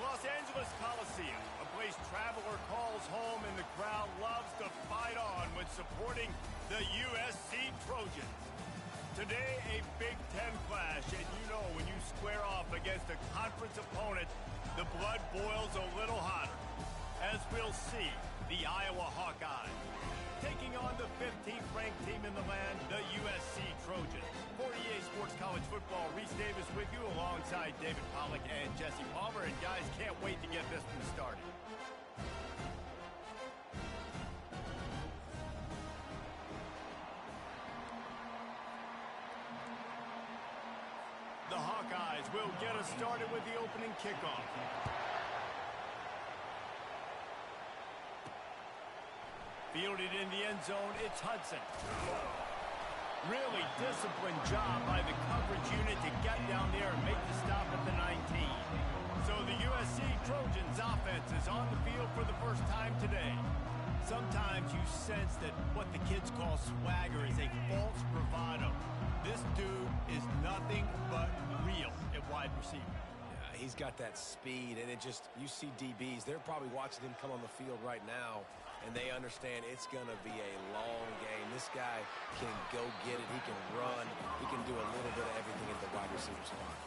Los Angeles Coliseum, a place traveler calls home and the crowd loves to fight on when supporting the USC Trojans. Today, a Big Ten clash, and you know when you square off against a conference opponent, the blood boils a little hotter. As we'll see, the Iowa Hawkeyes taking on the 15th ranked team in the land, the USC Trojans. For EA Sports College Football, Reese Davis with you alongside David Pollack and Jesse Palmer. And guys, can't wait to get this one started. The Hawkeyes will get us started with the opening kickoff. Fielded in the end zone, it's Hudson. Really disciplined job by the coverage unit to get down there and make the stop at the 19. So the USC Trojans offense is on the field for the first time today. Sometimes you sense that what the kids call swagger is a false bravado. This dude is nothing but real at wide receiver. Yeah, he's got that speed, and you see DBs, they're probably watching him come on the field right now, and they understand it's going to be a long game. This guy can go get it. He can run. He can do a little bit of everything at the wide receiver spot.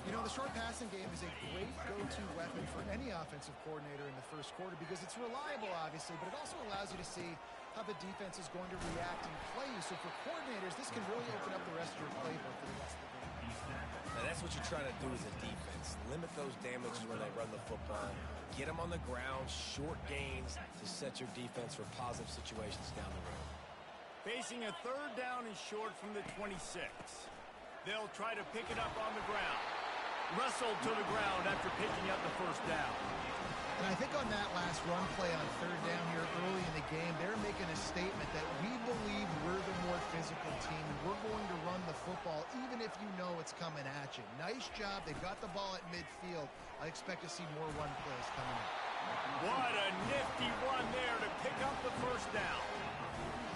You know, the short passing game is a great go-to weapon for any offensive coordinator in the first quarter because it's reliable, obviously, but it also allows you to see how the defense is going to react and play you. So for coordinators, this can really open up the rest of your playbook for the rest of the game. Now, that's what you're trying to do as a defense. Limit those damages when they run the football. Get them on the ground, short gains to set your defense for positive situations down the road. Facing a third down and short from the 26. They'll try to pick it up on the ground. Wrestled to the ground after picking up the first down. And I think on that last run play on third down here early in the game, they're making a statement that we believe we're the more physical team. We're going to run the football even if you know it's coming at you. Nice job. They got the ball at midfield. I expect to see more run plays coming up. What a nifty run there to pick up the first down.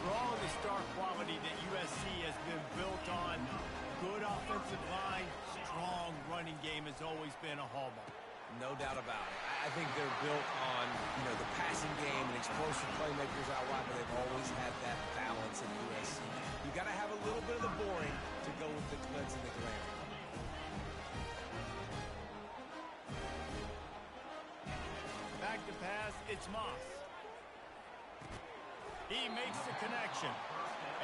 For all the star quality that USC has been built on, good offensive line, strong running game has always been a hallmark. No doubt about it. I think they're built on, the passing game and explosive playmakers out wide, but they've always had that balance in USC. You got to have a little bit of the boring to go with the glitz and the glamour. Back to pass, it's Moss. He makes the connection,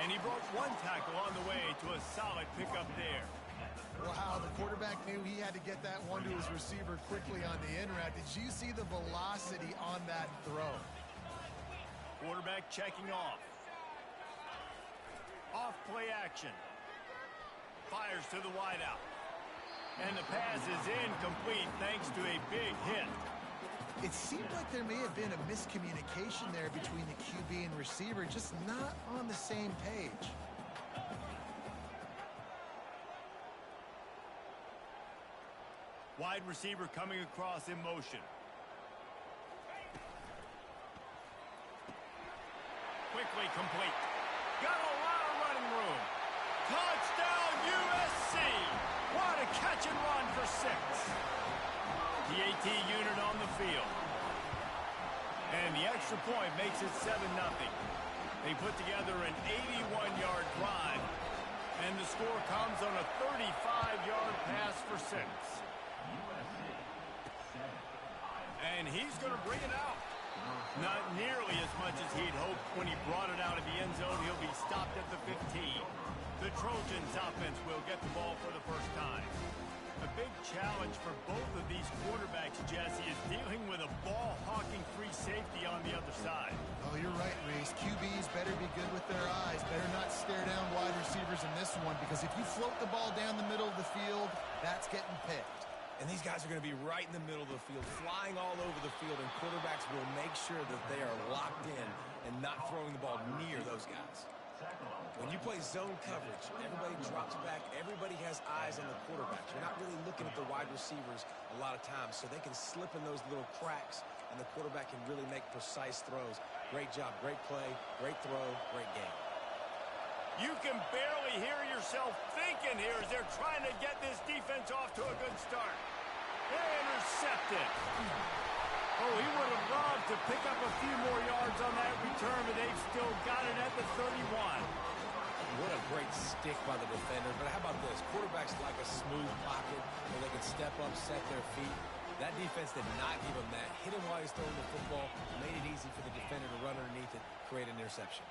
and he broke one tackle on the way to a solid pickup there. Wow, the quarterback knew he had to get that one to his receiver quickly on the in route. Did you see the velocity on that throw? Quarterback checking off. Off play action. Fires to the wideout. And the pass is incomplete thanks to a big hit. It seemed like there may have been a miscommunication there between the QB and receiver, just not on the same page. Wide receiver coming across in motion. Quickly complete. Got a lot of running room. Touchdown USC! What a catch and run for 6. The AT unit on the field. And the extra point makes it 7-0. They put together an 81-yard drive, and the score comes on a 35-yard pass for 6. And he's going to bring it out. Not nearly as much as he'd hoped when he brought it out of the end zone. He'll be stopped at the 15. The Trojans offense will get the ball for the first time. A big challenge for both of these quarterbacks, Jesse, is dealing with a ball-hawking free safety on the other side. Oh, you're right, Reese. QBs better be good with their eyes. Better not stare down wide receivers in this one, because if you float the ball down the middle of the field, that's getting picked. And these guys are going to be right in the middle of the field, flying all over the field, and quarterbacks will make sure that they are locked in and not throwing the ball near those guys. When you play zone coverage, everybody drops back. Everybody has eyes on the quarterbacks. You're not really looking at the wide receivers a lot of times, so they can slip in those little cracks, and the quarterback can really make precise throws. Great job, great play, great throw, great game. You can barely hear yourself thinking here as they're trying to get this defense off to a good start. Intercepted. Oh, he would have loved to pick up a few more yards on that return, but they've still got it at the 31. What a great stick by the defender. But how about this? Quarterbacks like a smooth pocket where they can step up, set their feet. That defense did not give him that. Hit him while he's throwing the football. Made it easy for the defender to run underneath it, create an interception.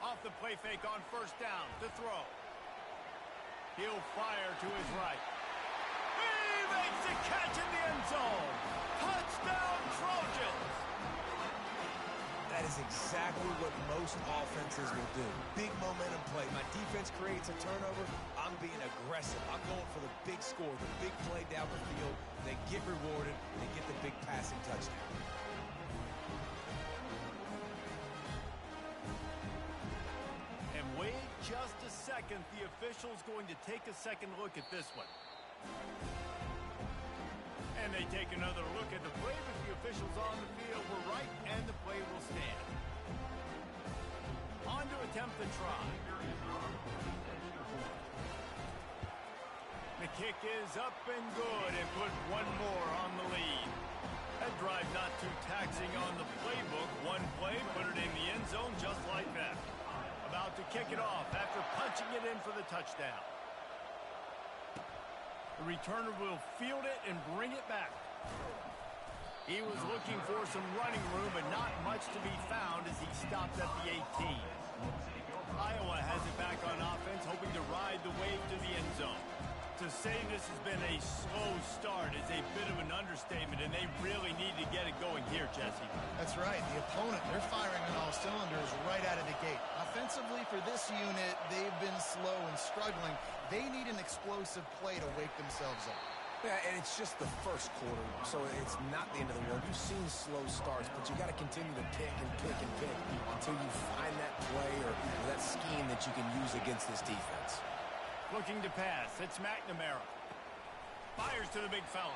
Off the play fake on first down to throw. He'll fire to his right. He makes the catch in the end zone. Touchdown, Trojans! That is exactly what most offenses will do. Big momentum play. My defense creates a turnover. I'm being aggressive. I'm going for the big score, the big play down the field. They get rewarded. They get the big passing touchdown. And wait just a second. The official's going to take a second look at this one. And they take another look at the play, but the officials on the field were right, and the play will stand. On to attempt the try. The kick is up and good, and put one more on the lead. That drive not too taxing on the playbook. One play, put it in the end zone just like that. About to kick it off after punching it in for the touchdown. The returner will field it and bring it back. He was looking for some running room, but not much to be found as he stopped at the 18. Iowa has it back on offense, hoping to ride the wave to the end zone. To say this has been a slow start is a bit of an understatement, and they really need to get it going here, Jesse. That's right. The opponent, they're firing on all cylinders right out of the gate. Offensively, for this unit, they've been slow and struggling. They need an explosive play to wake themselves up. Yeah, and it's just the first quarter, so it's not the end of the world. You've seen slow starts, but you got to continue to pick and pick and pick until you find that play or that scheme that you can use against this defense. Looking to pass. It's McNamara. Fires to the big fella.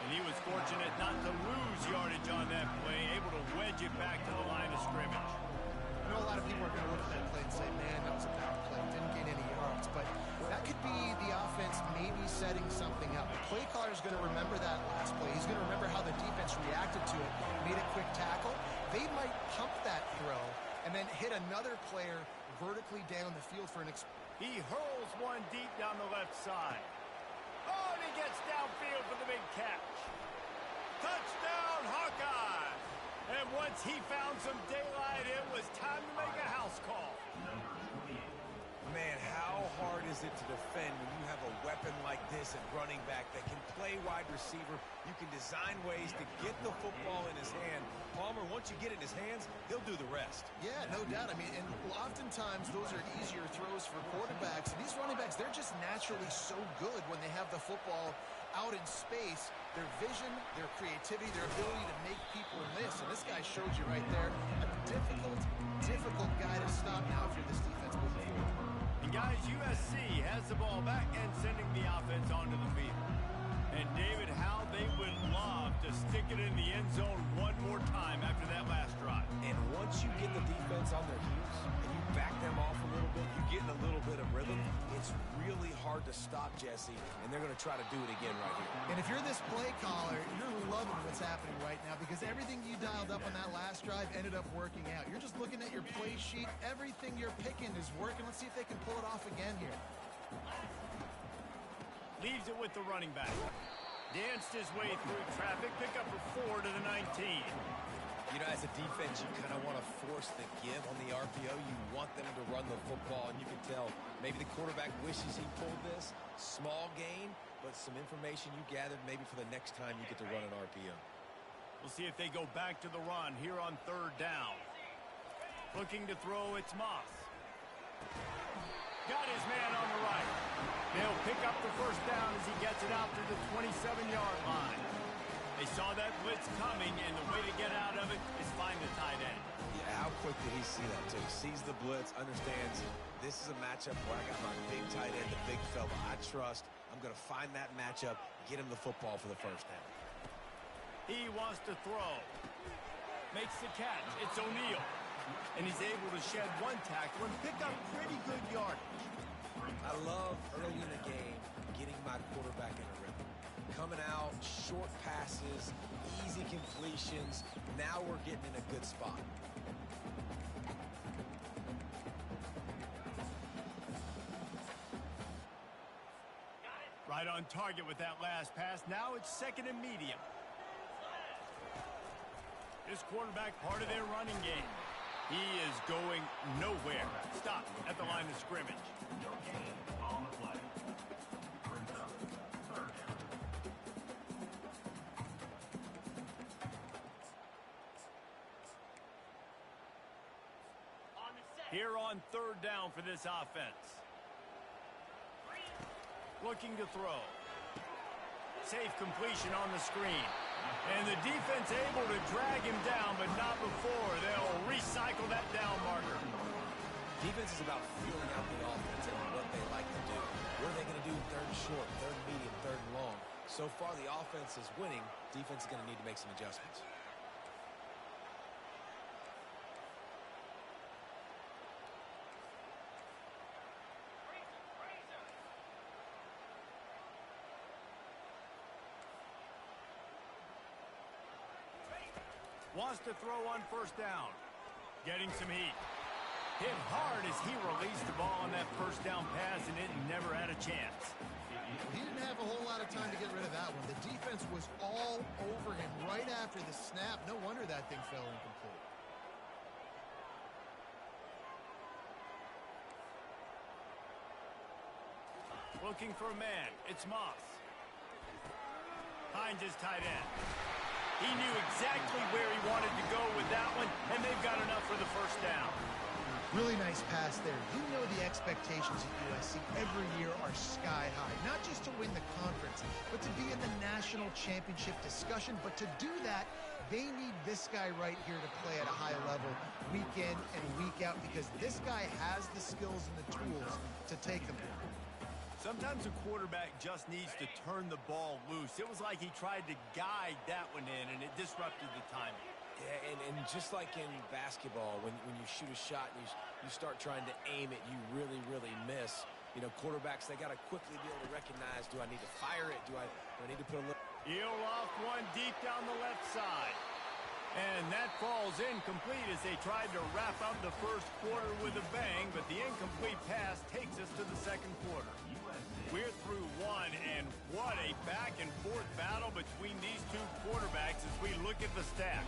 And he was fortunate not to lose yardage on that play, able to wedge it back to the line of scrimmage. I know a lot of people are going to look at that play and say, man, that was a power play. Didn't gain any yards. But that could be the offense maybe setting something up. The play caller is going to remember that last play. He's going to remember how the defense reacted to it, made a quick tackle. They might pump that throw and then hit another player vertically down the field for an He hurls one deep down the left side. Oh, and he gets downfield for the big catch. Touchdown, Hawkeyes! And once he found some daylight, it was time to make a house call. Man, how hard is it to defend when you have a weapon like this at running back that can play wide receiver? You can design ways to get the football in his hand. Palmer, once you get it in his hands, he'll do the rest. Yeah, no doubt. I mean, and oftentimes those are easier throws for quarterbacks. And these running backs, they're just naturally so good when they have the football out in space. Their vision, their creativity, their ability to make people miss. And this guy showed you right there a difficult guy to stop now if you're this defense moving forward. And guys, USC has the ball back and sending the offense onto the field. And David, how they would love to stick it in the end zone one more time after that last drive. And once you get the defense on their heels and you back them off a little bit, you get in a little bit of rhythm, it's really hard to stop, Jesse, and they're going to try to do it again right here. And if you're this play caller, you're loving what's happening right now because everything you dialed up on that last drive ended up working out. You're just looking at your play sheet. Everything you're picking is working. Let's see if they can pull it off again here. Leaves it with the running back. Danced his way through traffic. Pick up a 4 to the 19. You know, as a defense, you kind of want to force the give on the RPO. You want them to run the football, and you can tell maybe the quarterback wishes he pulled this. Small gain, but some information you gathered maybe for the next time you get to run an RPO. We'll see if they go back to the run here on third down. Looking to throw, it's Moss. Got his man on the right. They'll pick up the first down as he gets it out to the 27-yard line. They saw that blitz coming, and the way to get out of it is find the tight end. Yeah, how quick did he see that, too? He sees the blitz, understands this is a matchup where I got my big tight end, the big fella I trust. I'm going to find that matchup, get him the football for the first down. He wants to throw. Makes the catch. It's O'Neal. And he's able to shed one tackle and pick up pretty good yardage. I love early in the game getting my quarterback in a rhythm. coming out, short passes, easy completions. Now we're getting in a good spot. Right on target with that last pass. Now it's second and medium. This quarterback part of their running game. He is going nowhere. Stop at the line of scrimmage. On the play. Here on third down for this offense. Looking to throw. Safe completion on the screen. And the defense able to drag him down, but not before. They'll recycle that down marker. Defense is about feeling out the offense and what they like to do. What are they going to do third and short, third and medium, third and long? So far, the offense is winning. Defense is going to need to make some adjustments. Wants to throw on first down. Getting some heat. Hit hard as he released the ball on that first down pass, and it never had a chance. He didn't have a whole lot of time to get rid of that one. The defense was all over him right after the snap. No wonder that thing fell incomplete. Looking for a man. It's Moss. Finds his tight end. He knew exactly where he wanted to go with that one, and they've got enough for the first down. Really nice pass there. You know the expectations at USC every year are sky high. Not just to win the conference, but to be in the national championship discussion. But to do that, they need this guy right here to play at a high level week in and week out, because this guy has the skills and the tools to take them there. Sometimes a quarterback just needs to turn the ball loose. It was like he tried to guide that one in, and it disrupted the timing. Yeah, and just like in basketball, when you shoot a shot and you start trying to aim it, you really, really miss. You know, quarterbacks, they got to quickly be able to recognize, do I need to fire it? Do I need to put a little... He'll off one deep down the left side. And that falls incomplete as they tried to wrap up the first quarter with a bang, but the incomplete pass takes us to the second quarter. We're through one, and what a back-and-forth battle between these two quarterbacks as we look at the stats.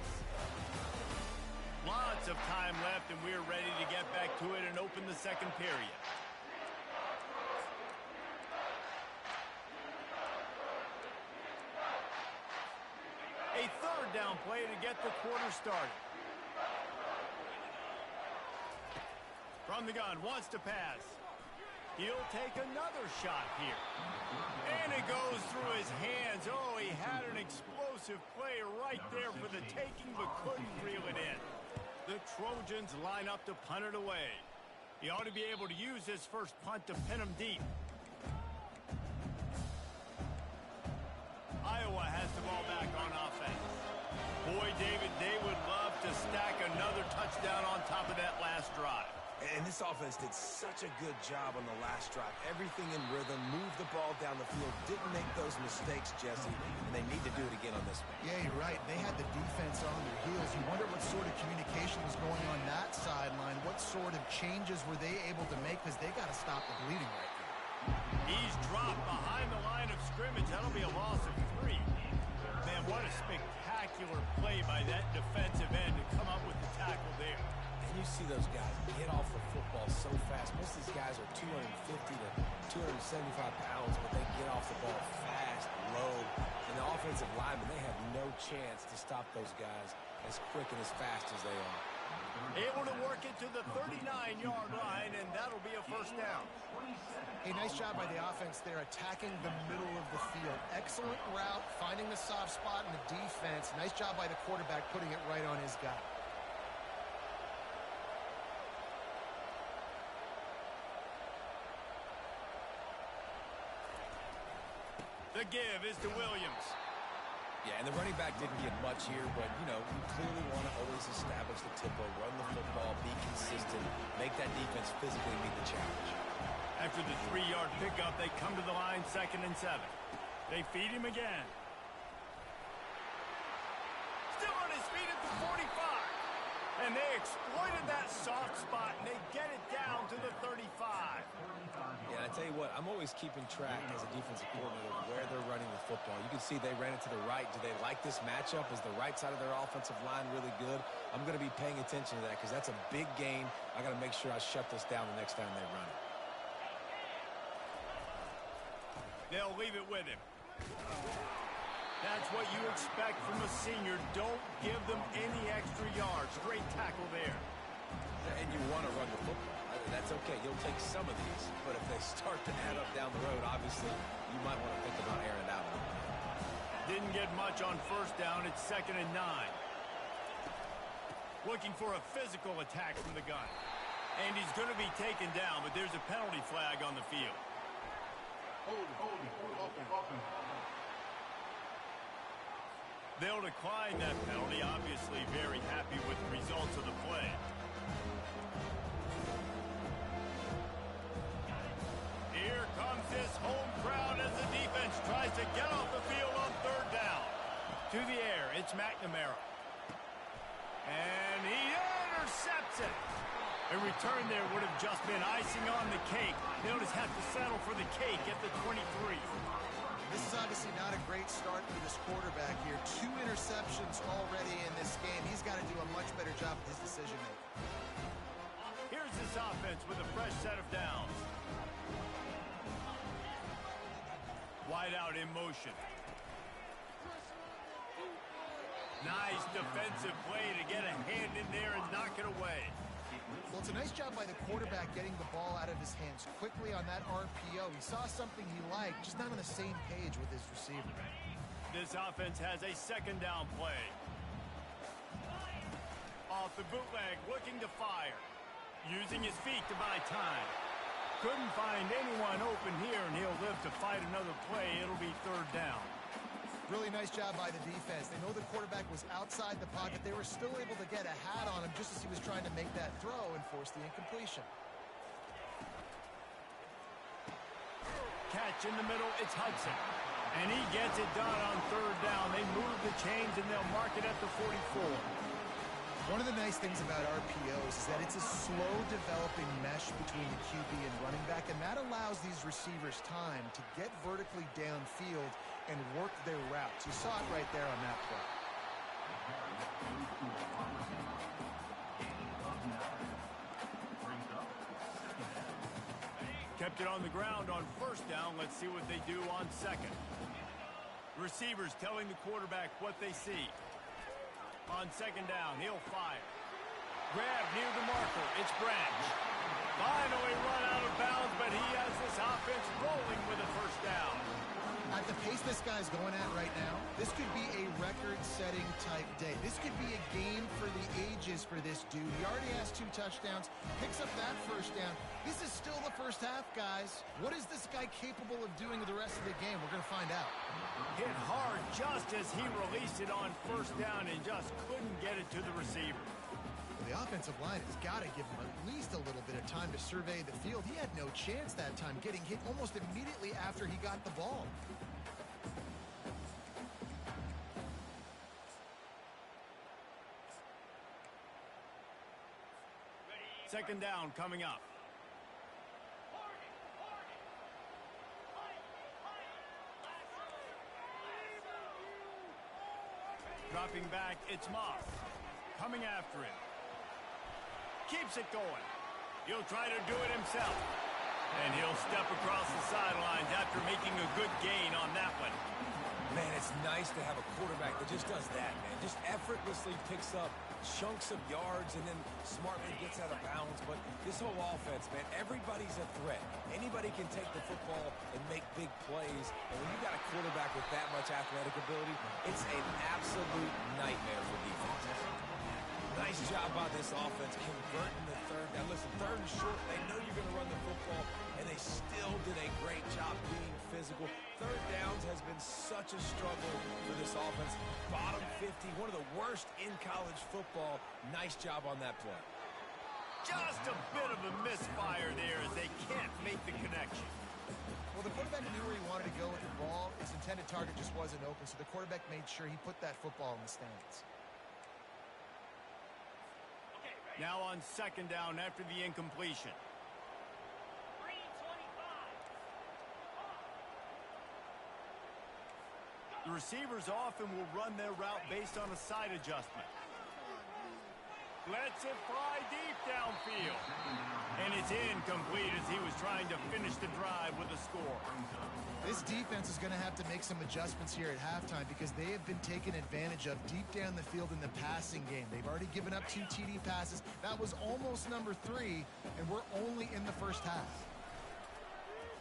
Lots of time left, and we're ready to get back to it and open the second period. A third down play to get the quarter started. From the gun, wants to pass. He'll take another shot here. And it goes through his hands. Oh, he had an explosive play right there for the taking, but couldn't reel it in. The Trojans line up to punt it away. He ought to be able to use his first punt to pin him deep. Iowa has the ball back on offense. Boy, David, they would love to stack another touchdown on top of that last drive. And this offense did such a good job on the last drive. Everything in rhythm, moved the ball down the field, didn't make those mistakes, Jesse, and they need to do it again on this one. Yeah, you're right. They had the defense on their heels. You wonder what sort of communication was going on that sideline. What sort of changes were they able to make, because they got to stop the bleeding right now. He's dropped behind the line of scrimmage. That'll be a loss of 3. Man, what a spectacular play by that defensive end to come up with the tackle there. You see those guys get off the football so fast. Most of these guys are 250 to 275 pounds, but they get off the ball fast, low. And the offensive linemen, they have no chance to stop those guys as quick and as fast as they are. Able to work it to the 39-yard line, and that'll be a first down. A nice job by the offense there, attacking the middle of the field. Excellent route, finding the soft spot in the defense. Nice job by the quarterback putting it right on his guy. The give is to Williams. Yeah, and the running back didn't get much here, but, you know, you clearly want to always establish the tempo, run the football, be consistent, make that defense physically meet the challenge. After the 3-yard pickup, they come to the line, 2nd and 7. They feed him again. Still on his feet at the 45. And they exploited that soft spot, and they get it down to the 35. Yeah, I tell you what, I'm always keeping track as a defensive coordinator of where they're running the football. You can see they ran it to the right. Do they like this matchup? Is the right side of their offensive line really good? I'm going to be paying attention to that because that's a big gain. I got to make sure I shut this down the next time they run it. They'll leave it with him. That's what you expect from a senior. Don't give them any extra yards. Great tackle there. And you want to run the football. That's okay. You'll take some of these. But if they start to add up down the road, obviously, you might want to think about airing it out. Didn't get much on first down. It's 2nd and 9. Looking for a physical attack from the gun. And he's going to be taken down, but there's a penalty flag on the field. They'll decline that penalty, obviously very happy with the results of the play. Here comes this home crowd as the defense tries to get off the field on 3rd down. To the air, it's McNamara. And he intercepts it. A return there would have just been icing on the cake. They'll just have to settle for the cake at the 23. This is obviously not a great start for this quarterback here. 2 interceptions already in this game. He's got to do a much better job with his decision-making. Here's this offense with a fresh set of downs. Wide out in motion. Nice defensive play to get a hand in there and knock it away. Well, it's a nice job by the quarterback getting the ball out of his hands quickly on that RPO. He saw something he liked, just not on the same page with his receiver. This offense has a 2nd down play. Off the bootleg, looking to fire. Using his feet to buy time. Couldn't find anyone open here, and he'll live to fight another play. It'll be 3rd down. Really nice job by the defense. They know the quarterback was outside the pocket. They were still able to get a hat on him just as he was trying to make that throw and force the incompletion. Catch in the middle, it's Hudson. And he gets it done on 3rd down. They move the chains, and they'll mark it at the 44. One of the nice things about RPOs is that it's a slow-developing mesh between the QB and running back, and that allows these receivers time to get vertically downfield and work their routes. You saw it right there on that play. Kept it on the ground on 1st down. Let's see what they do on 2nd. Receivers telling the quarterback what they see. On 2nd down, he'll fire. Grab near the marker. It's Branch. Finally run out of bounds, but he has this offense rolling with a 1st down. At the pace this guy's going at right now, this could be a record-setting type day. This could be a game for the ages for this dude. He already has 2 touchdowns, picks up that 1st down. This is still the 1st half, guys. What is this guy capable of doing with the rest of the game? We're going to find out. Hit hard just as he released it on 1st down and just couldn't get it to the receiver. The offensive line has got to give him at least a little bit of time to survey the field. He had no chance that time, getting hit almost immediately after he got the ball. Second down coming up. Dropping back, it's Moss. Coming after him. Keeps it going. He'll try to do it himself. And he'll step across the sidelines after making a good gain on that one. Man, it's nice to have a quarterback that just does that, man. Just effortlessly picks up chunks of yards and then smartly gets out of bounds. But this whole offense, man, everybody's a threat. Anybody can take the football and make big plays. And when you got a quarterback with that much athletic ability, it's an absolute nightmare for defense. Nice job by this offense converting the 3rd down. Listen, 3rd and short, they know you're going to run the football, and they still did a great job being physical. 3rd downs has been such a struggle for this offense. Bottom 50, one of the worst in college football. Nice job on that play. Just a bit of a misfire there as they can't make the connection. Well, the quarterback quarterback knew where he wanted to go with the ball. His intended target just wasn't open, so the quarterback made sure he put that football in the stands. Now on second down after the incompletion. The receivers often will run their route based on a side adjustment. Lets it fly deep downfield. And it's incomplete as he was trying to finish the drive with a score. This defense is going to have to make some adjustments here at halftime because they have been taken advantage of deep down the field in the passing game. They've already given up 2 TD passes. That was almost number 3, and we're only in the first half.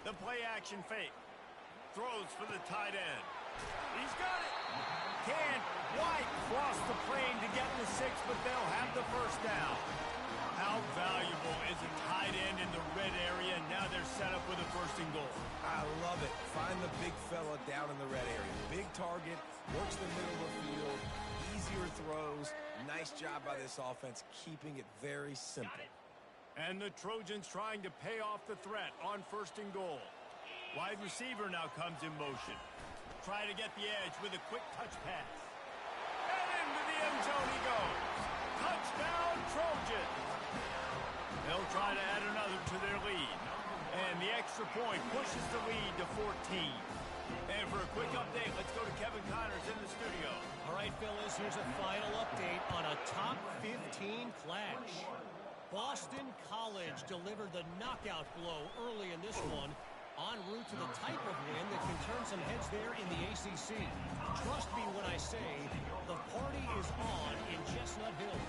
The play action fake. Throws for the tight end. He's got it. Can White cross the plane to get the 6, but they'll have the first down. How valuable is a tight end in the red area? Now they're set up with a 1st and goal. I love it. Find the big fella down in the red area. Big target, works the middle of the field, easier throws. Nice job by this offense, keeping it very simple. And the Trojans trying to pay off the threat on 1st and goal. Wide receiver now comes in motion. Try to get the edge with a quick touch pass. And into the end zone he goes. Touchdown, Trojans. They'll try to add another to their lead. And the extra point pushes the lead to 14. And for a quick update, let's go to Kevin Connors in the studio. All right, fellas, here's a final update on a top 15 clash. Boston College delivered the knockout blow early in this one, en route to the type of win that can turn some heads there in the ACC. Trust me when I say the party is on in Chestnut Hill.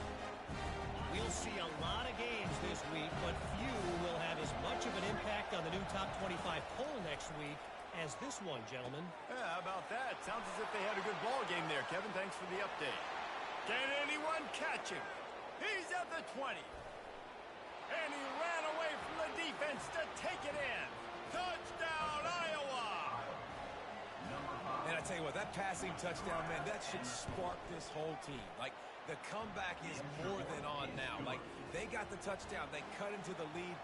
We'll see a lot of games this week, but few will have as much of an impact on the new top 25 poll next week as this one, gentlemen. Yeah, how about that? Sounds as if they had a good ball game there, Kevin. Thanks for the update. Can anyone catch him? He's at the 20. And he ran away from the defense to take it in. Touchdown, Iowa! And I tell you what, that passing touchdown, man, that should spark this whole team. Like, the comeback is more than on now. Like, they got the touchdown. They cut into the lead.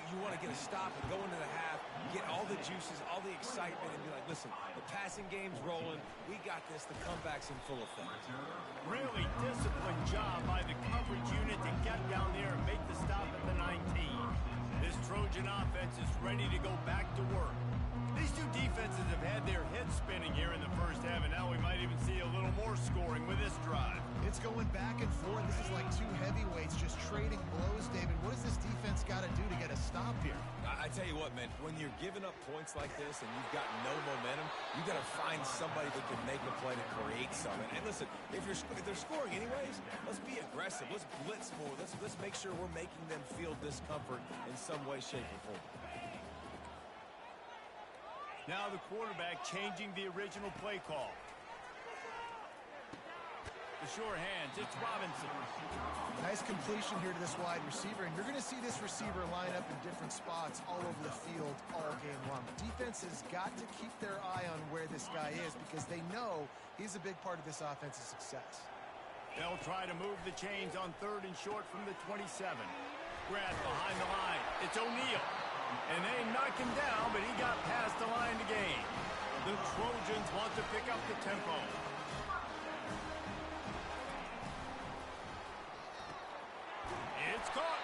You want to get a stop and go into the half, get all the juices, all the excitement, and be like, listen, the passing game's rolling. We got this. The comeback's in full effect. Really disciplined job by the coverage unit to get down there and make the stop at the 19. This Trojan offense is ready to go back to work. These two defenses have had their heads spinning here in the first half, and now we might even see a little more scoring with this drive. It's going back and forth. This is like 2 heavyweights just trading blows, David. What does this defense got to do to get a stop here? I tell you what, man, when you're giving up points like this and you've got no momentum, you got to find somebody that can make a play to create something. And listen, if they're scoring anyways, let's be aggressive. Let's blitz more. Let's make sure we're making them feel discomfort in some way, shape, or form. Now the quarterback changing the original play call. The sure hands, it's Robinson. Nice completion here to this wide receiver, and you're going to see this receiver line up in different spots all over the field all game long. Defense has got to keep their eye on where this guy is because they know he's a big part of this offense's success. They'll try to move the chains on 3rd and short from the 27. Grab behind the line. It's O'Neal. And they knock him down, but he got past the line to gain. The Trojans want to pick up the tempo. It's caught.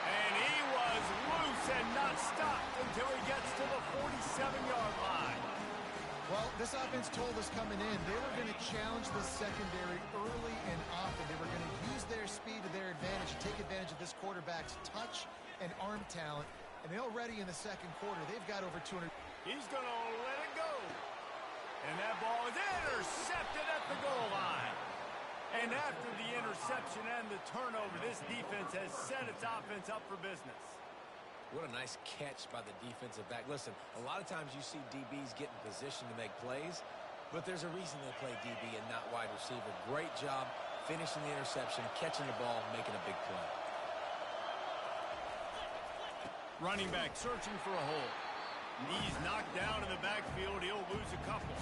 And he was loose and not stopped until he gets to the 47-yard line. Well, this offense told us coming in they were going to challenge the secondary early and often. They were going to use their speed to their advantage and take advantage of this quarterback's touch and arm talent. And already in the second quarter, they've got over 200. He's going to let it go. And that ball is intercepted at the goal line. And after the interception and the turnover, this defense has set its offense up for business. What a nice catch by the defensive back. Listen, a lot of times you see DBs get in position to make plays, but there's a reason they play DB and not wide receiver. Great job finishing the interception, catching the ball, making a big play. Running back searching for a hole. He's knocked down in the backfield. He'll lose a couple.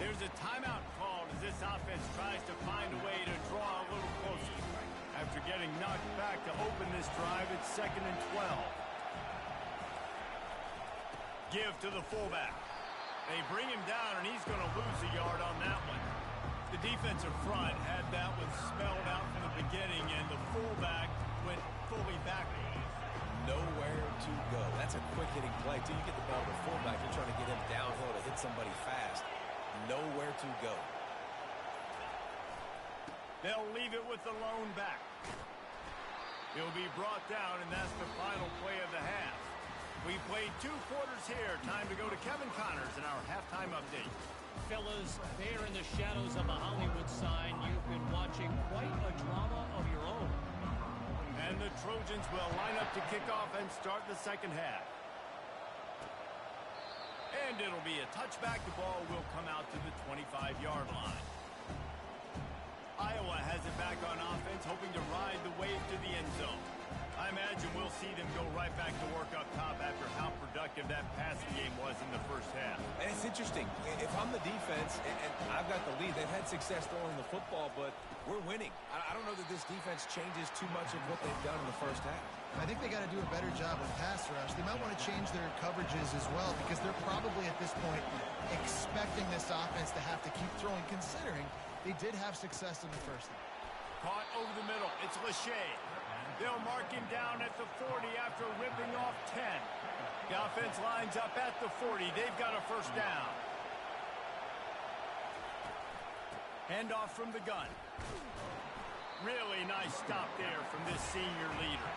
There's a timeout called as this offense tries to find a way to draw a little closer. After getting knocked back to open this drive, it's 2nd and 12. Give to the fullback. They bring him down, and he's going to lose a yard on that one. The defensive front had that one spelled out from the beginning, and the fullback went fully backward. Nowhere to go. That's a quick-hitting play. Till you get the ball to the fullback, you're trying to get him downhill to hit somebody fast. Nowhere to go. They'll leave it with the lone back. He'll be brought down, and that's the final play of the half. We played 2 quarters here. Time to go to Kevin Connors in our halftime update. Fellas, there in the shadows of a Hollywood sign, you've been watching quite a drama of your own. And the Trojans will line up to kick off and start the second half. And it'll be a touchback. The ball will come out to the 25-yard line. Iowa has it back on offense, hoping to ride the wave to the end zone. I imagine we'll see them go right back to work up top after how productive that passing game was in the first half. And it's interesting. If I'm the defense and I've got the lead, they've had success throwing the football, but we're winning. I don't know that this defense changes too much of what they've done in the first half. I think they got to do a better job with pass rush. They might want to change their coverages as well because they're probably at this point expecting this offense to have to keep throwing, considering they did have success in the first half. Caught over the middle. It's Lachey. They'll mark him down at the 40 after ripping off 10. The offense lines up at the 40. They've got a first down. Handoff from the gun. Really nice stop there from this senior leader.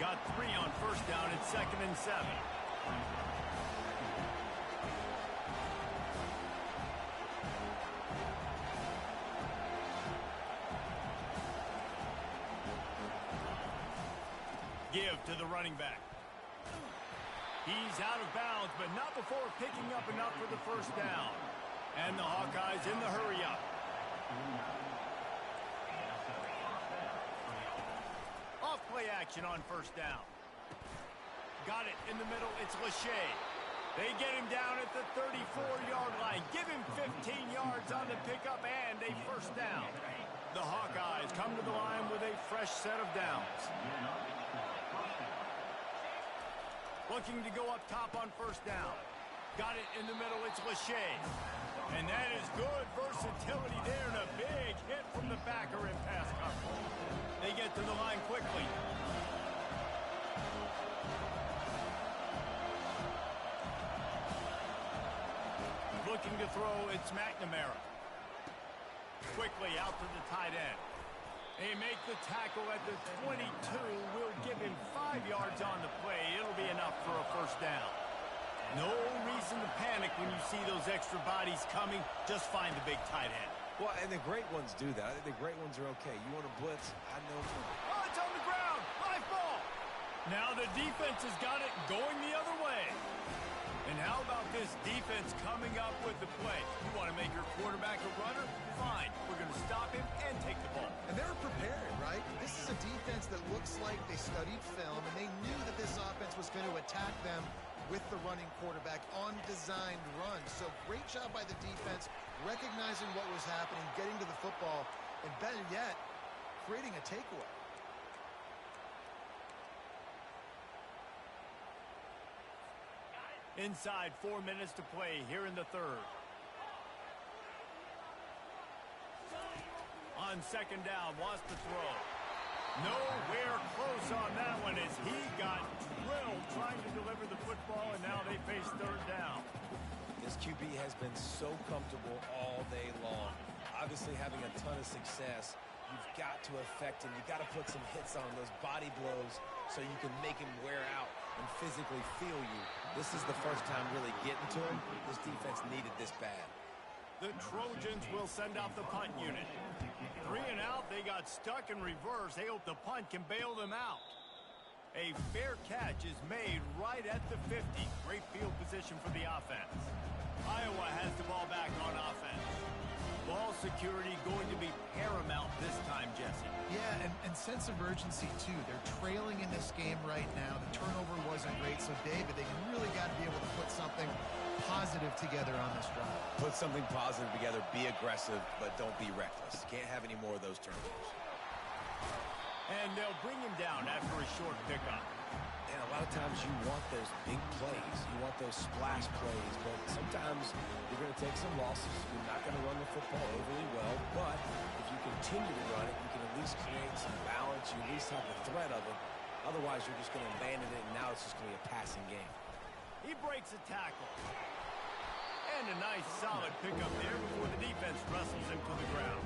Got 3 on first down. It's 2nd and 7. Give to the running back. He's out of bounds, but not before picking up enough for the first down. And the Hawkeyes in the hurry-up. Off-play action on first down. Got it in the middle. It's Lachey. They get him down at the 34-yard line. Give him 15 yards on the pickup and a first down. The Hawkeyes come to the line with a fresh set of downs. Looking to go up top on first down. Got it in the middle. It's Lachey. And that is good versatility there and a big hit from the backer in pass coverage. They get to the line quickly. Looking to throw, it's McNamara. Quickly out to the tight end. They make the tackle at the 22. Will give him 5 yards on the play. It'll be enough for a first down. No reason to panic when you see those extra bodies coming. Just find the big tight end. Well, and the great ones do that. I think the great ones are okay. You want to blitz? I know. Oh, it's on the ground. Live ball. Now the defense has got it going the other way. And how about this defense coming up with the play? You want to make your quarterback a runner? Fine. We're going to stop him and take the ball. And they were prepared, right? This is a defense that looks like they studied film, and they knew that this offense was going to attack them with the running quarterback on designed runs. So great job by the defense, recognizing what was happening, getting to the football, and better yet, creating a takeaway. Inside 4 minutes to play here in the third. On second down, wants to throw. Nowhere close on that one as he got drilled trying to deliver the football, and now they face third down. This QB has been so comfortable all day long. Obviously having a ton of success. You've got to affect him. You've got to put some hits on those body blows so you can make him wear out and physically feel you. This is the first time really getting to him. This defense needed this bad. The Trojans will send out the punt unit. 3 and out, they got stuck in reverse. They hope the punt can bail them out. A fair catch is made right at the 50. Great field position for the offense. Iowa has the ball back on offense. Ball security going to be paramount this time, Jesse. Yeah, and sense of urgency, too. They're trailing in this game right now. The turnover wasn't great, so, David, they really got to be able to put something positive together on this drive. Put something positive together, be aggressive, but don't be reckless. Can't have any more of those turnovers. And they'll bring him down after a short pickup. And a lot of times you want those big plays. You want those splash plays, but sometimes you're going to take some losses. You're not going to run the football overly well, but if you continue to run it, you can at least create some balance. You at least have the threat of it. Otherwise, you're just going to abandon it, and now it's just going to be a passing game. He breaks a tackle. And a nice solid pickup there before the defense wrestles him to the ground.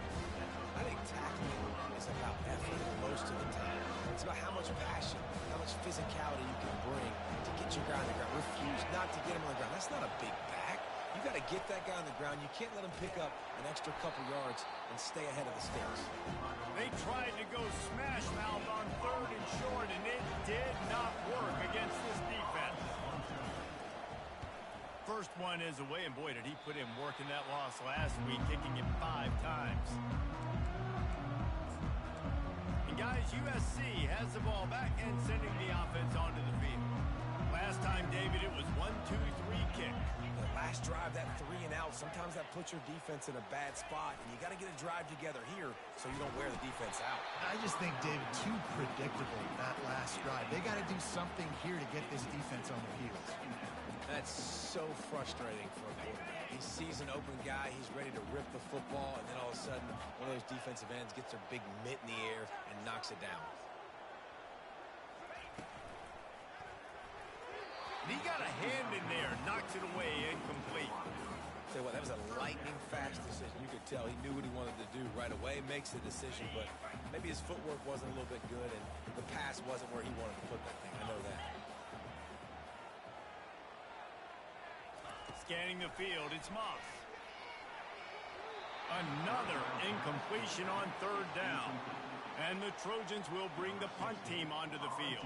I think tackling is about effort most of the time. It's about how much passion, how much physicality you can bring to get your guy on the ground. Refuse not to get him on the ground. That's not a big back. You got to get that guy on the ground. You can't let him pick up an extra couple yards and stay ahead of the sticks. They tried to go smash mouth on 3rd and short, and it did not work against this defense. First one is away, and boy, did he put in work in that loss last week, kicking it 5 times. And guys, USC has the ball back and sending the offense onto the field. Last time, David, it was 1-2-3 kick. The last drive, that 3 and out, sometimes that puts your defense in a bad spot, and you got to get a drive together here so you don't wear the defense out. I just think, David, too predictable, that last drive. They got to do something here to get this defense on their heels. That's so frustrating for a quarterback. He sees an open guy, he's ready to rip the football, and then all of a sudden, one of those defensive ends gets their big mitt in the air and knocks it down. He got a hand in there, knocks it away, incomplete. Tell you what, that was a lightning-fast decision. You could tell he knew what he wanted to do right away, makes the decision, but maybe his footwork wasn't a little bit good, and the pass wasn't where he wanted to put that thing. I know that. Scanning the field, it's Moss. Another incompletion on 3rd down. And the Trojans will bring the punt team onto the field.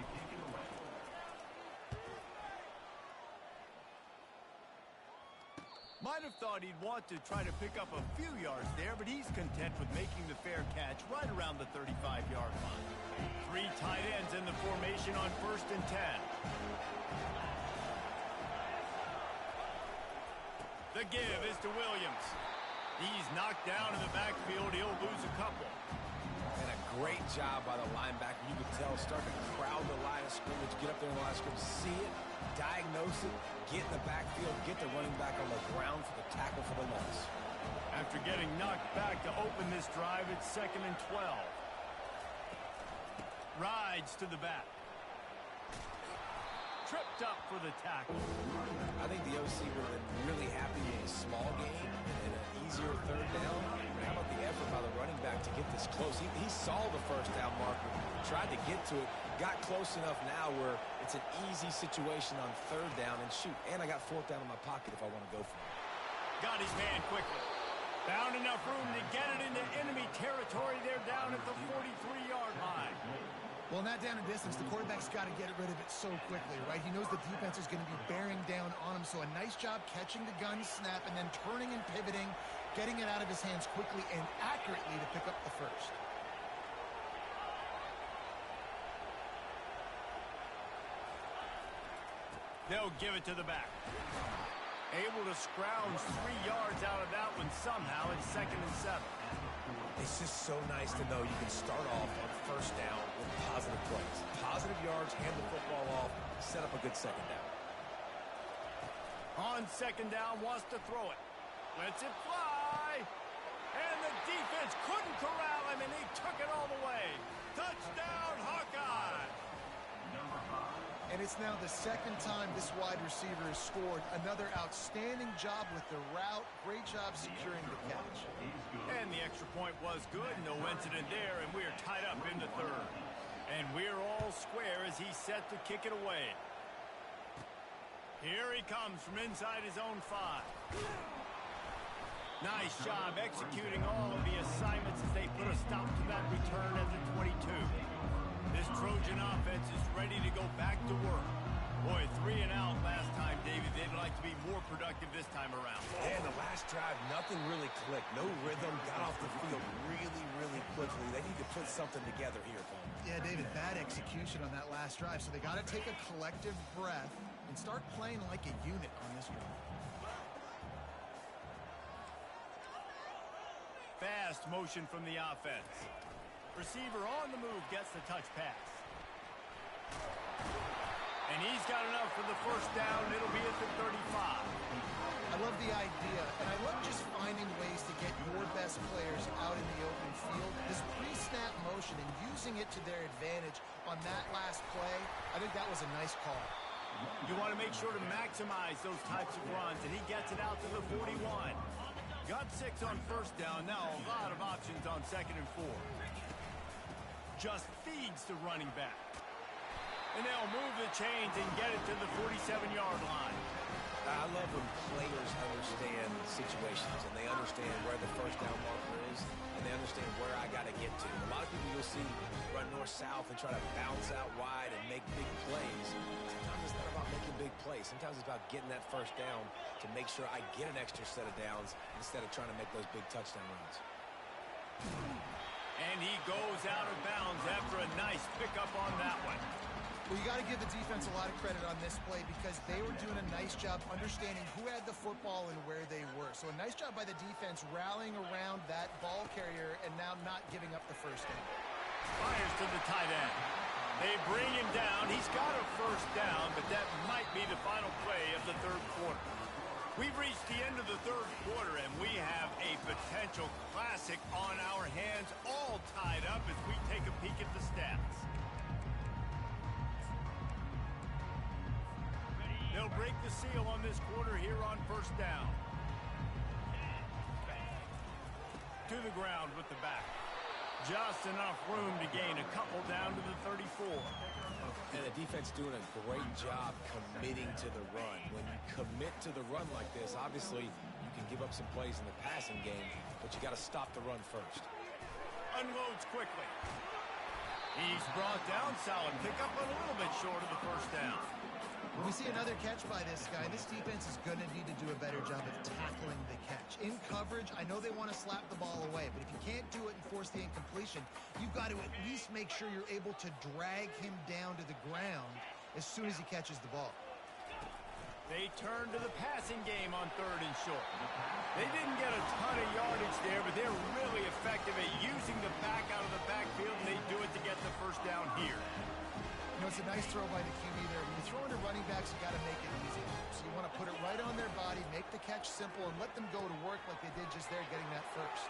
Might have thought he'd want to try to pick up a few yards there, but he's content with making the fair catch right around the 35-yard line. 3 tight ends in the formation on 1st and 10. The give is to Williams. He's knocked down in the backfield. He'll lose a couple. And a great job by the linebacker. You could tell, starting to crowd the line of scrimmage, get up there in the line of scrimmage, see it, diagnose it, get in the backfield, get the running back on the ground for the tackle for the loss. After getting knocked back to open this drive, it's 2nd and 12. Rides to the back. Tripped up for the tackle. I think the OC would have been really happy with a small game and an easier 3rd down. How about the effort by the running back to get this close? He saw the 1st down marker, tried to get to it, got close enough now where it's an easy situation on 3rd down, and shoot, and I got 4th down in my pocket if I want to go for it. Got his man quickly. Found enough room to get it into enemy territory. They're down at the 43-yard line. Well, in that down and distance, the quarterback's got to get rid of it so quickly, right? He knows the defense is going to be bearing down on him, so a nice job catching the gun snap and then turning and pivoting, getting it out of his hands quickly and accurately to pick up the 1st. They'll give it to the back. Able to scrounge 3 yards out of that one somehow. It's 2nd and 7. It's just so nice to know you can start off on 1st down with positive plays. Positive yards, hand the football off, set up a good 2nd down. On 2nd down, wants to throw it. Lets it fly. And the defense couldn't corral him, and he took it all the way. Touchdown, Hawkeye! And it's now the 2nd time this wide receiver has scored. Another outstanding job with the route. Great job securing the catch. And the extra point was good. No incident there, and we're tied up in the 3rd. And we're all square as he's set to kick it away. Here he comes from inside his own 5. Nice job executing all of the assignments as they put a stop to that return at the 22. This Trojan offense is ready to go back to work. Boy, 3 and out last time, David. They'd like to be more productive this time around. And the last drive, nothing really clicked. No rhythm, got off the field really, really quickly. They need to put something together here, Paul. Yeah, David, bad execution on that last drive. So they got to take a collective breath and start playing like a unit on this drive. Fast motion from the offense. Receiver on the move gets the touch pass. And he's got enough for the first down. It'll be at the 35. I love the idea, and I love just finding ways to get your best players out in the open field. This pre-snap motion and using it to their advantage on that last play, I think that was a nice call. You want to make sure to maximize those types of runs, and he gets it out to the 41. Got 6 on first down. Now a lot of options on 2nd and 4. Just feeds the running back. And they'll move the chains and get it to the 47-yard line. I love when players understand situations and they understand where the first down marker is and they understand where I got to get to. A lot of people you'll see run north-south and try to bounce out wide and make big plays. Sometimes it's not about making big plays. Sometimes it's about getting that first down to make sure I get an extra set of downs instead of trying to make those big touchdown runs. And he goes out of bounds after a nice pickup on that one. Well, you got to give the defense a lot of credit on this play because they were doing a nice job understanding who had the football and where they were. So a nice job by the defense rallying around that ball carrier and now not giving up the first down. Fires to the tight end. They bring him down. He's got a first down, but that might be the final play of the third quarter. We've reached the end of the third quarter, and we have a potential classic on our hands, all tied up as we take a peek at the stats. They'll break the seal on this quarter here on first down. To the ground with the back. Just enough room to gain a couple down to the 34. And the defense doing a great job committing to the run. When you commit to the run like this, obviously you can give up some plays in the passing game, but you got to stop the run first. Unloads quickly. He's brought down. Solid pickup, but a little bit short of the first down. When we see another catch by this guy, this defense is going to need to do a better job of tackling the catch. In coverage, I know they want to slap the ball away, but if you can't do it and force the incompletion, you've got to at least make sure you're able to drag him down to the ground as soon as he catches the ball. They turn to the passing game on 3rd and short. They didn't get a ton of yardage there, but they're really effective at using the back out of the backfield, and they do it to get the first down here. You know, it's a nice throw by the QB there. When you throw into running backs, you got to make it easy. So you want to put it right on their body, make the catch simple, and let them go to work like they did just there getting that first.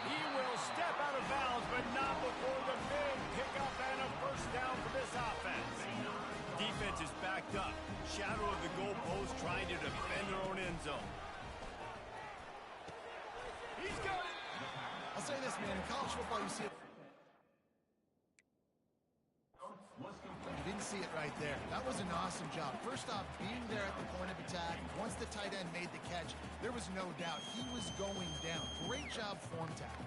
He will step out of bounds, but not before the big pickup and a first down for this offense. Defense is backed up. Shadow of the goalpost trying to defend their own end zone. He's got it. I'll say this, man. In college football, you see it. You didn't see it right there. That was an awesome job. First off, being there at the point of attack, once the tight end made the catch, there was no doubt he was going down. Great job form tackle.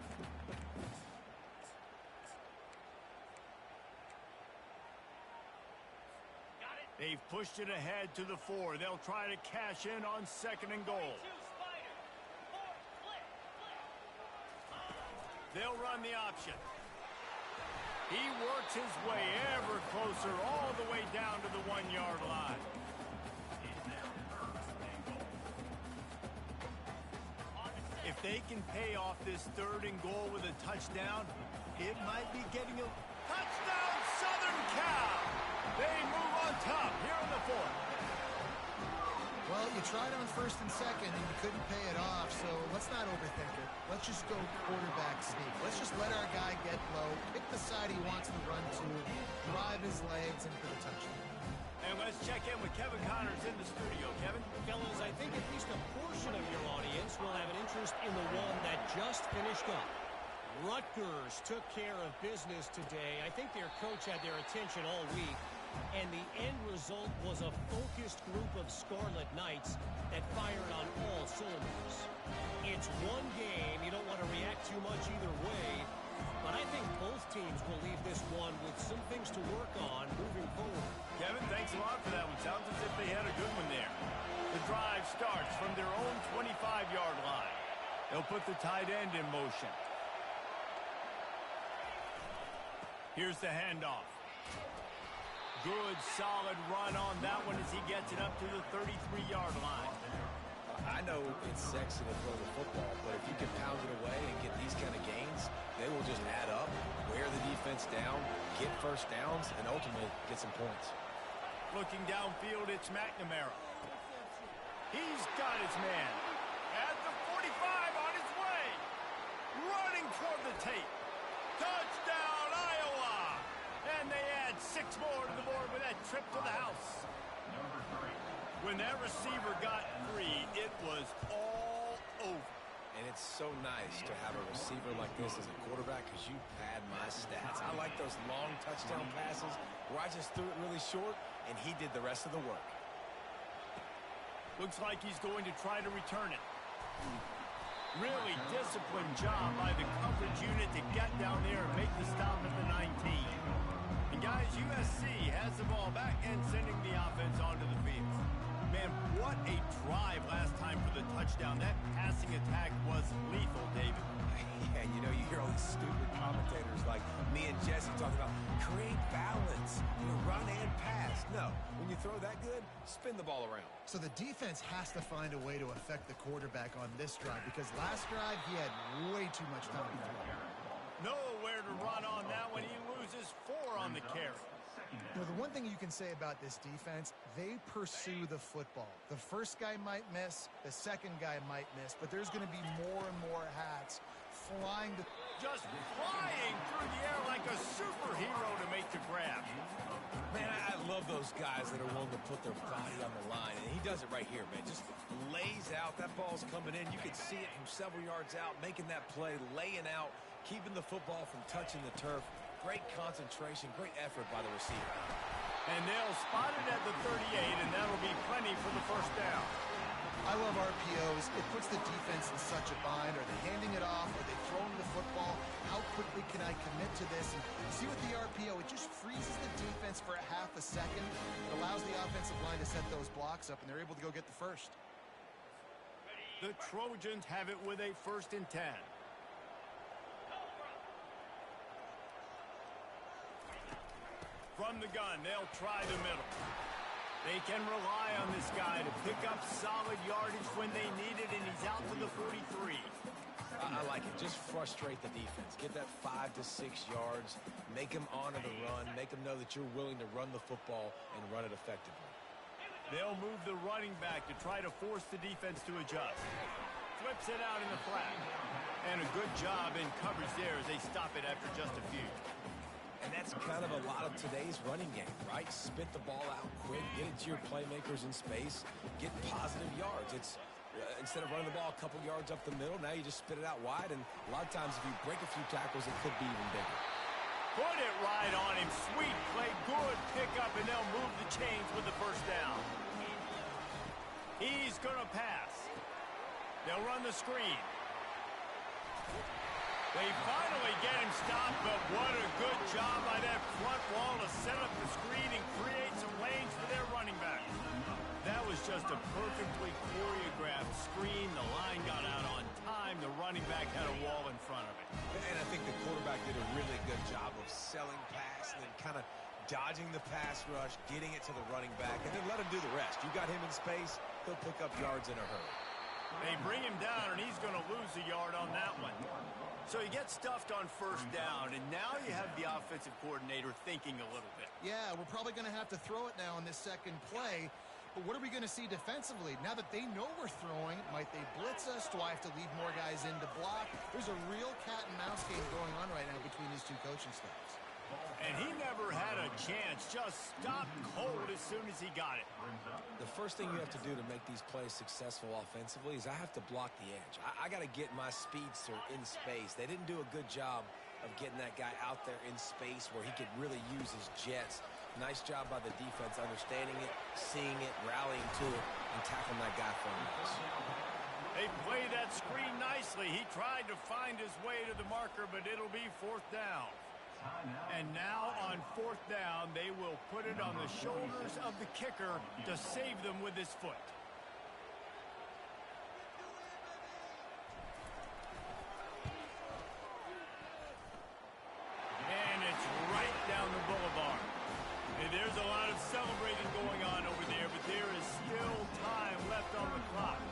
They've pushed it ahead to the 4. They'll try to cash in on 2nd and goal. They'll run the option. He works his way ever closer all the way down to the 1-yard line. If they can pay off this 3rd and goal with a touchdown, it might be getting a touchdown, Southern Cal! They move on top here in the 4th. Well, you tried on 1st and 2nd, and you couldn't pay it off, so let's not overthink it. Let's just go quarterback sneak. Let's just let our guy get low, pick the side he wants to run to, drive his legs, and for the touchdown. And let's check in with Kevin Connors in the studio. Kevin? Fellas, I think at least a portion of your audience will have an interest in the one that just finished up. Rutgers took care of business today. I think their coach had their attention all week. And the end result was a focused group of Scarlet Knights that fired on all cylinders. It's one game. You don't want to react too much either way. But I think both teams will leave this one with some things to work on moving forward. Kevin, thanks a lot for that one. Sounds as if they had a good one there. The drive starts from their own 25-yard line. They'll put the tight end in motion. Here's the handoff. Good, solid run on that one as he gets it up to the 33-yard line. I know it's sexy to throw the football, but if you can pound it away and get these kind of gains, they will just add up, wear the defense down, get first downs, and ultimately get some points. Looking downfield, it's McNamara. He's got his man. At the 45 on his way. Running toward the tape. Touchdown, Iowa! And they add 6 more to the board with that trip to the house. When that receiver got free, it was all over. And it's so nice to have a receiver like this as a quarterback because you pad my stats. I like those long touchdown passes where I just threw it really short and he did the rest of the work. Looks like he's going to try to return it. Really disciplined job by the coverage unit to get down there and make the stop at the 19. And guys, USC has the ball back and sending the offense onto the field. Man, what a drive last time for the touchdown. That passing attack was lethal, David. Yeah, you know, you hear all these stupid commentators like me and Jesse talking about create balance, run and pass. No, when you throw that good, spin the ball around. So the defense has to find a way to affect the quarterback on this drive because last drive he had way too much time to throw. Nowhere to run on that when he loses 4 on the carry. You know, the one thing you can say about this defense, they pursue the football. The first guy might miss, the second guy might miss, but there's going to be more and more hats flying. Just flying through the air like a superhero to make the grab. Man, I love those guys that are willing to put their body on the line, and he does it right here, man. Just lays out. That ball's coming in. You can see it from several yards out, making that play, laying out, keeping the football from touching the turf. Great concentration, great effort by the receiver. And they'll spot it at the 38, and that'll be plenty for the first down. I love RPOs. It puts the defense in such a bind. Are they handing it off? Are they throwing the football? How quickly can I commit to this? And you see with the RPO, it just freezes the defense for a half a second. It allows the offensive line to set those blocks up, and they're able to go get the first. The Trojans have it with a 1st and 10. From the gun, they'll try the middle. They can rely on this guy to pick up solid yardage when they need it, and he's out to the 43. I like it. Just frustrate the defense. Get that 5 to 6 yards. Make them honor the run. Make them know that you're willing to run the football and run it effectively. They'll move the running back to try to force the defense to adjust. Flips it out in the flat. And a good job in coverage there as they stop it after just a few. And that's kind of a lot of today's running game, right? Spit the ball out quick, get it to your playmakers in space, get positive yards. It's instead of running the ball a couple yards up the middle, now you just spit it out wide, and a lot of times if you break a few tackles, it could be even bigger. Put it right on him. Sweet play, good pickup, and they'll move the chains with the first down. He's going to pass. They'll run the screen. They finally get him stopped, but what a good job by that front wall to set up the screen and create some lanes for their running back. That was just a perfectly choreographed screen. The line got out on time. The running back had a wall in front of it. And I think the quarterback did a really good job of selling pass and then kind of dodging the pass rush, getting it to the running back, and then let him do the rest. You got him in space, he'll pick up yards in a hurry. They bring him down, and he's going to lose a yard on that one. So he gets stuffed on first down, and now you have the offensive coordinator thinking a little bit. Yeah, we're probably going to have to throw it now in this second play. But what are we going to see defensively? Now that they know we're throwing, might they blitz us? Do I have to leave more guys in to block? There's a real cat and mouse game going on right now between these two coaching staffs. And he never had a chance, just stopped cold as soon as he got it. The first thing you have to do to make these plays successful offensively is I have to block the edge. I got to get my speedster in space. They didn't do a good job of getting that guy out there in space where he could really use his jets. Nice job by the defense understanding it, seeing it, rallying to it, and tackling that guy for him. They play that screen nicely. He tried to find his way to the marker, but it'll be 4th down. And now on 4th down, they will put it on the shoulders of the kicker to save them with his foot. And it's right down the boulevard. And there's a lot of celebrating going on over there, but there is still time left on the clock.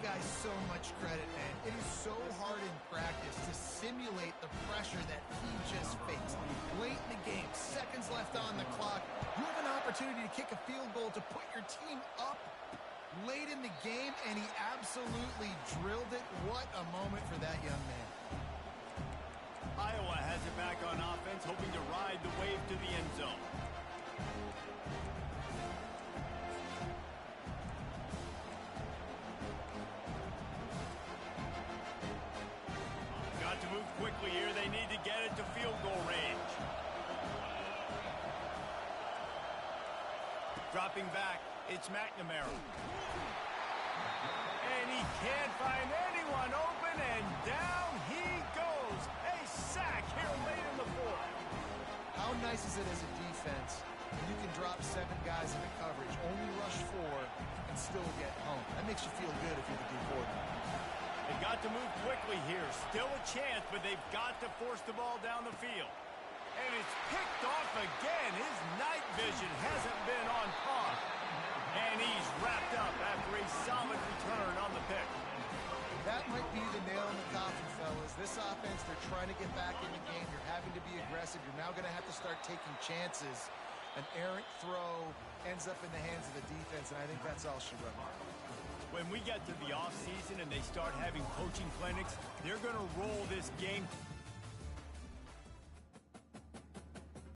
guy so much credit, man. It is so hard in practice to simulate the pressure that he just faced. Late in the game, seconds left on the clock, you have an opportunity to kick a field goal to put your team up late in the game, and he absolutely drilled it. What a moment for that young man. Iowa has it back on offense, hoping to ride the wave to the end zone. Got to move quickly here. They need to get it to field goal range. Dropping back, it's McNamara. And he can't find anyone open, and down he goes. A sack here late in the fourth. How nice is it as a defense when you can drop 7 guys into coverage, only rush 4, and still get home? That makes you feel good if you're the D coordinator. They've got to move quickly here. Still a chance, but they've got to force the ball down the field. And it's picked off again. His night vision hasn't been on par. And he's wrapped up after a solid return on the pick. That might be the nail in the coffin, fellas. This offense, they're trying to get back in the game. You're having to be aggressive. You're now going to have to start taking chances. An errant throw ends up in the hands of the defense, and I think that's all she wrote. When we get to the offseason and they start having coaching clinics, they're going to roll this game